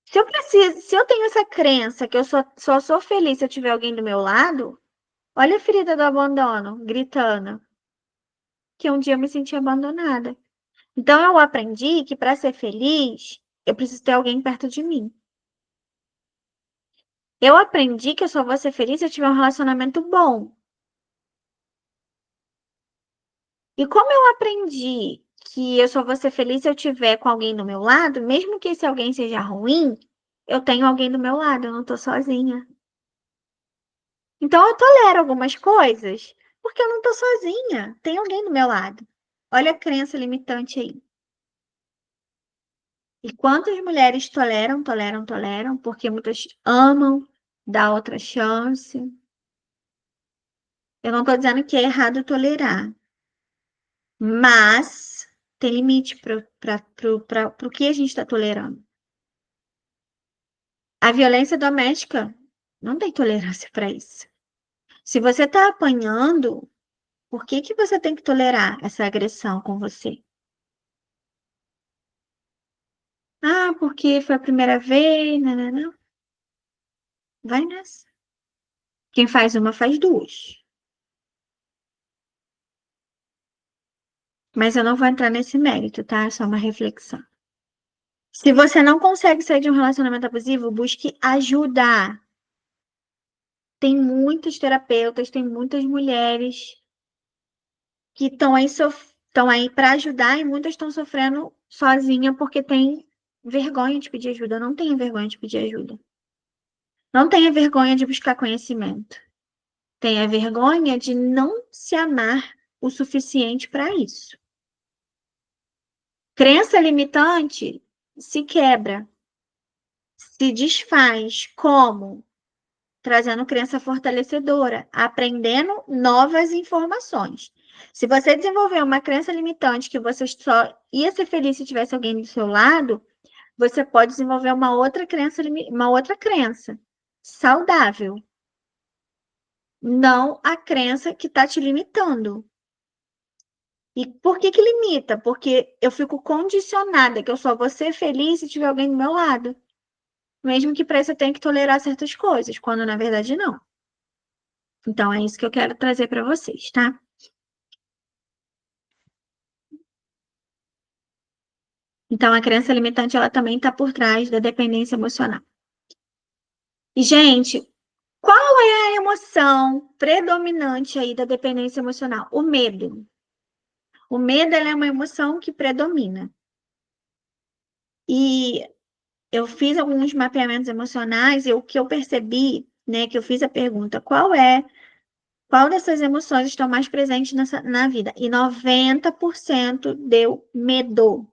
Se eu tenho essa crença que eu só sou feliz se eu tiver alguém do meu lado, olha a ferida do abandono, gritando, que um dia eu me senti abandonada. Então eu aprendi que para ser feliz, eu preciso ter alguém perto de mim. Eu aprendi que eu só vou ser feliz se eu tiver um relacionamento bom. E como eu aprendi que eu só vou ser feliz se eu tiver com alguém do meu lado, mesmo que esse alguém seja ruim, eu tenho alguém do meu lado, eu não tô sozinha. Então eu tolero algumas coisas, porque eu não tô sozinha, tem alguém do meu lado. Olha a crença limitante aí. E quantas mulheres toleram, porque muitas amam dar outra chance. Eu não tô dizendo que é errado tolerar, mas tem limite para o que a gente está tolerando. A violência doméstica não tem tolerância para isso. Se você está apanhando, por que você tem que tolerar essa agressão com você? Ah, porque foi a primeira vez, não, não, não. Vai nessa. Quem faz uma faz duas. Mas eu não vou entrar nesse mérito, tá? É só uma reflexão. Se você não consegue sair de um relacionamento abusivo, busque ajuda. Tem muitos terapeutas, tem muitas mulheres que estão aí para ajudar e muitas estão sofrendo sozinha porque tem vergonha de pedir ajuda. Não tenha vergonha de pedir ajuda. Não tenha vergonha de buscar conhecimento. Tenha vergonha de não se amar o suficiente para isso. Crença limitante se quebra, se desfaz. Como? Trazendo crença fortalecedora, aprendendo novas informações. Se você desenvolver uma crença limitante que você só ia ser feliz se tivesse alguém do seu lado, você pode desenvolver uma outra crença saudável, não a crença que está te limitando. E por que que limita? Porque eu fico condicionada que eu só vou ser feliz se tiver alguém do meu lado. Mesmo que para isso eu tenha que tolerar certas coisas, quando na verdade não. Então é isso que eu quero trazer para vocês, tá? Então a crença limitante ela também está por trás da dependência emocional. E gente, qual é a emoção predominante aí da dependência emocional? O medo. O medo ela é uma emoção que predomina. E eu fiz alguns mapeamentos emocionais e o que eu percebi, né, que eu fiz a pergunta, qual dessas emoções estão mais presentes na vida? E 90% deu medo.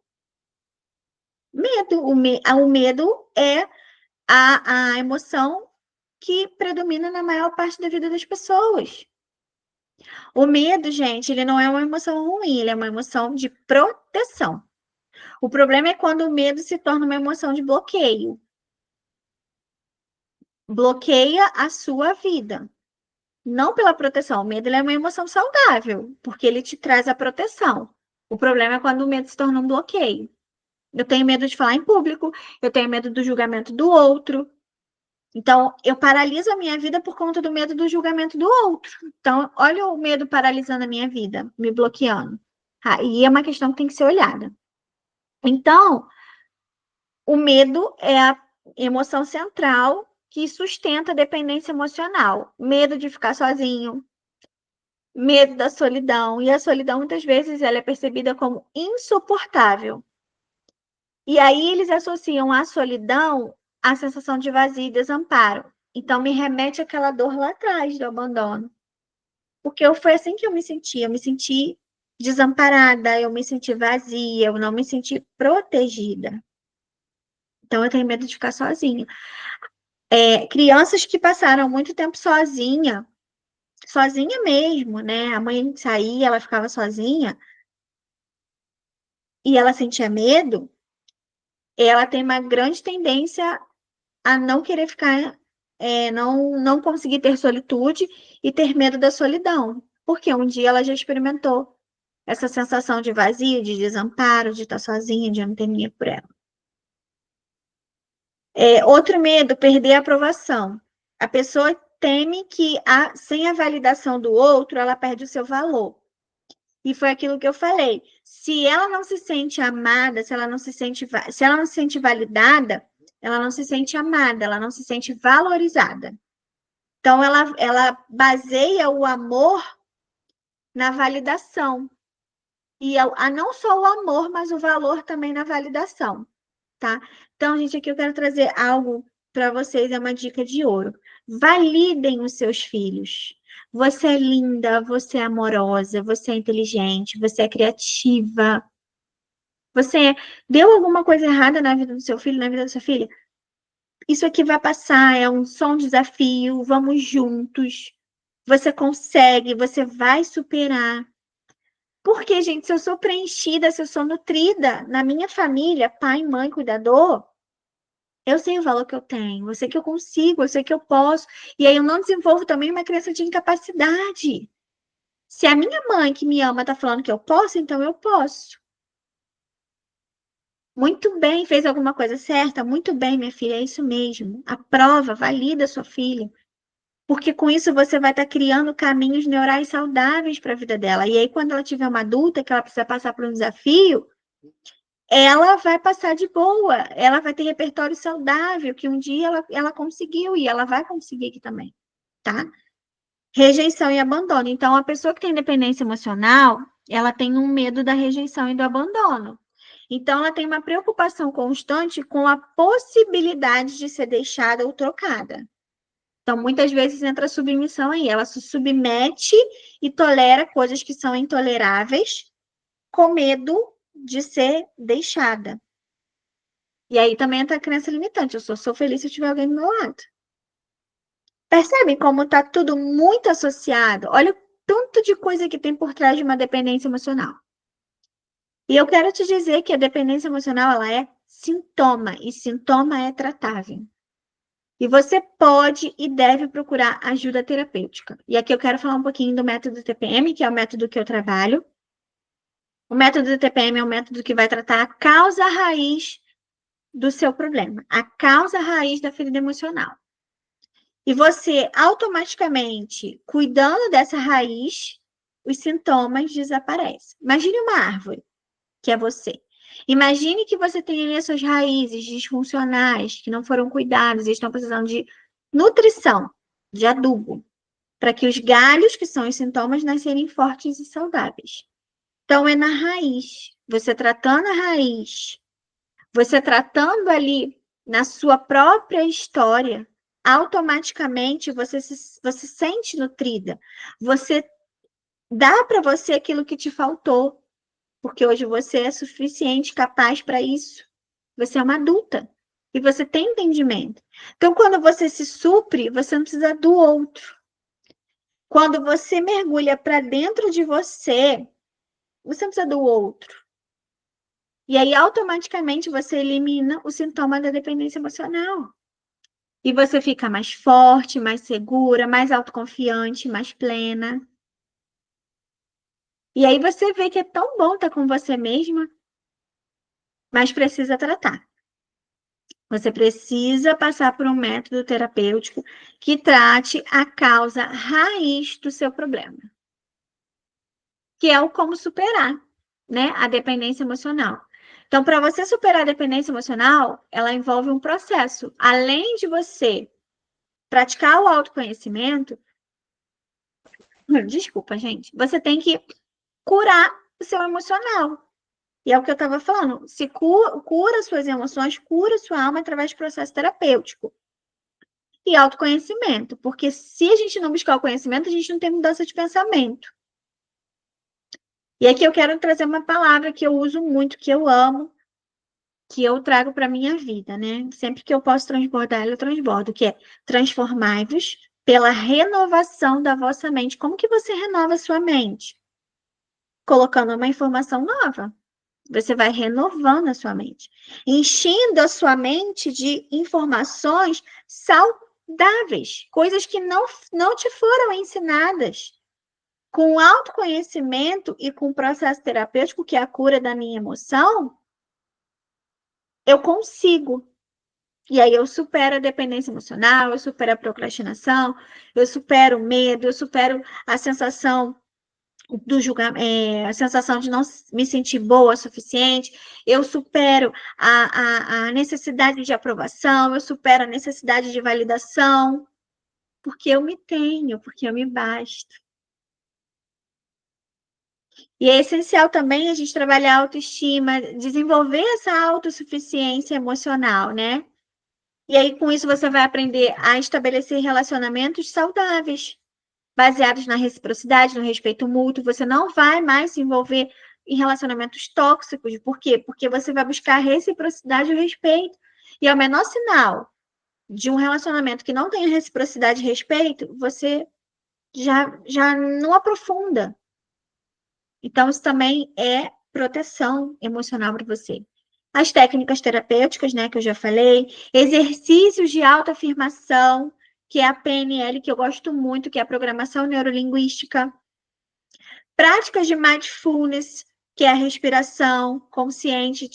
Medo. O medo é a emoção que predomina na maior parte da vida das pessoas. O medo, gente, ele não é uma emoção ruim, ele é uma emoção de proteção. O problema é quando o medo se torna uma emoção de bloqueio. Bloqueia a sua vida. Não pela proteção. O medo ele é uma emoção saudável, porque ele te traz a proteção. O problema é quando o medo se torna um bloqueio. Eu tenho medo de falar em público, eu tenho medo do julgamento do outro. Então, eu paraliso a minha vida por conta do medo do julgamento do outro. Então, olha o medo paralisando a minha vida, me bloqueando. Ah, e é uma questão que tem que ser olhada. Então, o medo é a emoção central que sustenta a dependência emocional. Medo de ficar sozinho, medo da solidão. E a solidão, muitas vezes, ela é percebida como insuportável. E aí eles associam a solidão à sensação de vazio e desamparo. Então, me remete àquela dor lá atrás do abandono. Porque foi assim que eu me senti. Eu me senti desamparada, eu me senti vazia, eu não me senti protegida. Então, eu tenho medo de ficar sozinha. Crianças que passaram muito tempo sozinha mesmo, né? A mãe saía, ela ficava sozinha e ela sentia medo, ela tem uma grande tendência a não querer ficar, não conseguir ter solitude e ter medo da solidão, porque um dia ela já experimentou essa sensação de vazio, de desamparo, de estar sozinha, de não ter ninguém por ela. Outro medo, perder a aprovação. A pessoa teme que sem a validação do outro, ela perde o seu valor. E foi aquilo que eu falei. Se ela não se sente amada, se ela não se sente validada, ela não se sente amada, ela não se sente valorizada. Então, ela baseia o amor na validação. E não só o amor, mas o valor também na validação, tá? Então, gente, aqui eu quero trazer algo para vocês, é uma dica de ouro. Validem os seus filhos. Você é linda, você é amorosa, você é inteligente, você é criativa. Você deu alguma coisa errada na vida do seu filho, na vida da sua filha? Isso aqui vai passar, só um desafio, vamos juntos. Você consegue, você vai superar. Porque, gente, se eu sou preenchida, se eu sou nutrida na minha família, pai, mãe, cuidador, eu sei o valor que eu tenho, eu sei que eu consigo, eu sei que eu posso. E aí eu não desenvolvo também uma crença de incapacidade. Se a minha mãe que me ama está falando que eu posso, então eu posso. Muito bem, fez alguma coisa certa? Muito bem, minha filha, é isso mesmo. Aprova, valida a sua filha. Porque com isso você vai estar criando caminhos neurais saudáveis para a vida dela. E aí, quando ela tiver uma adulta, que ela precisa passar por um desafio, ela vai passar de boa, ela vai ter repertório saudável, que um dia ela conseguiu e ela vai conseguir aqui também, tá? Rejeição e abandono. Então, a pessoa que tem dependência emocional, ela tem um medo da rejeição e do abandono. Então, ela tem uma preocupação constante com a possibilidade de ser deixada ou trocada. Então, muitas vezes entra a submissão aí. Ela se submete e tolera coisas que são intoleráveis com medo de ser deixada. E aí também entra a crença limitante. Eu só sou feliz se tiver alguém do meu lado. Percebe como está tudo muito associado? Olha o tanto de coisa que tem por trás de uma dependência emocional. E eu quero te dizer que a dependência emocional, ela é sintoma, e sintoma é tratável. E você pode e deve procurar ajuda terapêutica. E aqui eu quero falar um pouquinho do método TPM, que é o método que eu trabalho. O método TPM é um método que vai tratar a causa raiz do seu problema, a causa raiz da ferida emocional. E você, automaticamente, cuidando dessa raiz, os sintomas desaparecem. Imagine uma árvore, que é você. Imagine que você tem ali as suas raízes disfuncionais, que não foram cuidadas e estão precisando de nutrição, de adubo, para que os galhos, que são os sintomas, nascerem fortes e saudáveis. Então, é na raiz. Você tratando a raiz, você tratando ali na sua própria história, automaticamente você sente nutrida. Você dá para você aquilo que te faltou, porque hoje você é suficiente, capaz para isso. Você é uma adulta e você tem entendimento. Então, quando você se supre, você não precisa do outro. Quando você mergulha para dentro de você, você não precisa do outro. E aí, automaticamente, você elimina o sintoma da dependência emocional. E você fica mais forte, mais segura, mais autoconfiante, mais plena. E aí você vê que é tão bom estar com você mesma, mas precisa tratar. Você precisa passar por um método terapêutico que trate a causa raiz do seu problema, que é o como superar, né, a dependência emocional. Então, para você superar a dependência emocional, ela envolve um processo. Além de você praticar o autoconhecimento, desculpa, gente, você tem que curar o seu emocional. E é o que eu estava falando, se cura suas emoções, cura sua alma através de processo terapêutico. E autoconhecimento, porque se a gente não buscar o conhecimento, a gente não tem mudança de pensamento. E aqui eu quero trazer uma palavra que eu uso muito, que eu amo, que eu trago para a minha vida, né? Sempre que eu posso transbordar ela, eu transbordo, que é transformai-vos pela renovação da vossa mente. Como que você renova a sua mente? Colocando uma informação nova. Você vai renovando a sua mente, enchendo a sua mente de informações saudáveis, coisas que não te foram ensinadas. Com autoconhecimento e com o processo terapêutico, que é a cura da minha emoção, eu consigo. E aí eu supero a dependência emocional, eu supero a procrastinação, eu supero o medo, eu supero a sensação do julgamento, a sensação de não me sentir boa o suficiente, eu supero a necessidade de aprovação, eu supero a necessidade de validação, porque eu me tenho, porque eu me basto. E é essencial também a gente trabalhar a autoestima, desenvolver essa autossuficiência emocional, né? E aí, com isso, você vai aprender a estabelecer relacionamentos saudáveis, baseados na reciprocidade, no respeito mútuo. Você não vai mais se envolver em relacionamentos tóxicos. Por quê? Porque você vai buscar a reciprocidade e o respeito. E ao menor sinal de um relacionamento que não tenha reciprocidade e respeito, você já não aprofunda. Então, isso também é proteção emocional para você. As técnicas terapêuticas, né, que eu já falei, exercícios de autoafirmação, que é a PNL, que eu gosto muito, que é a programação neurolinguística. Práticas de mindfulness, que é a respiração consciente,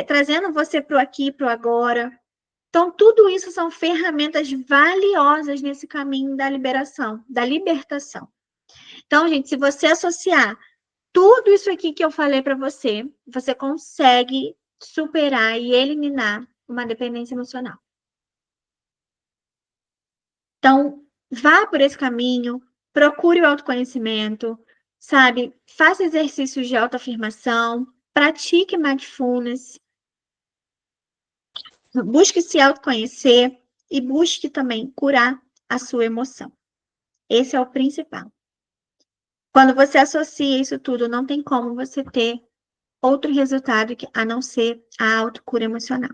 trazendo você para o aqui e para o agora. Então, tudo isso são ferramentas valiosas nesse caminho da liberação, da libertação. Então, gente, se você associar tudo isso aqui que eu falei para você, você consegue superar e eliminar uma dependência emocional. Então, vá por esse caminho, procure o autoconhecimento, sabe? Faça exercícios de autoafirmação, pratique mindfulness, busque se autoconhecer e busque também curar a sua emoção. Esse é o principal. Quando você associa isso tudo, não tem como você ter outro resultado a não ser a autocura emocional.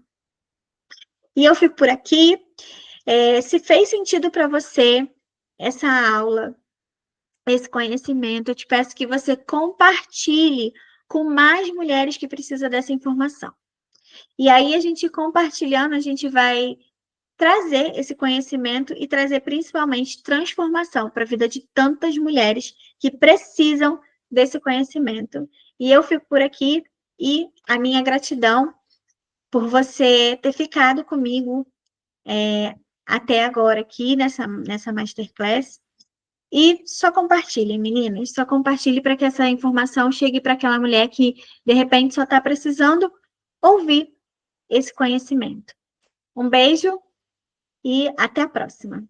E eu fico por aqui. Se fez sentido para você essa aula, esse conhecimento, eu te peço que você compartilhe com mais mulheres que precisam dessa informação. E aí, a gente compartilhando, a gente vai trazer esse conhecimento e trazer principalmente transformação para a vida de tantas mulheres que precisam desse conhecimento. E eu fico por aqui e a minha gratidão por você ter ficado comigo até agora aqui nessa masterclass. E só compartilhe, meninas, só compartilhe para que essa informação chegue para aquela mulher que, de repente, só está precisando ouvir esse conhecimento. Um beijo e até a próxima.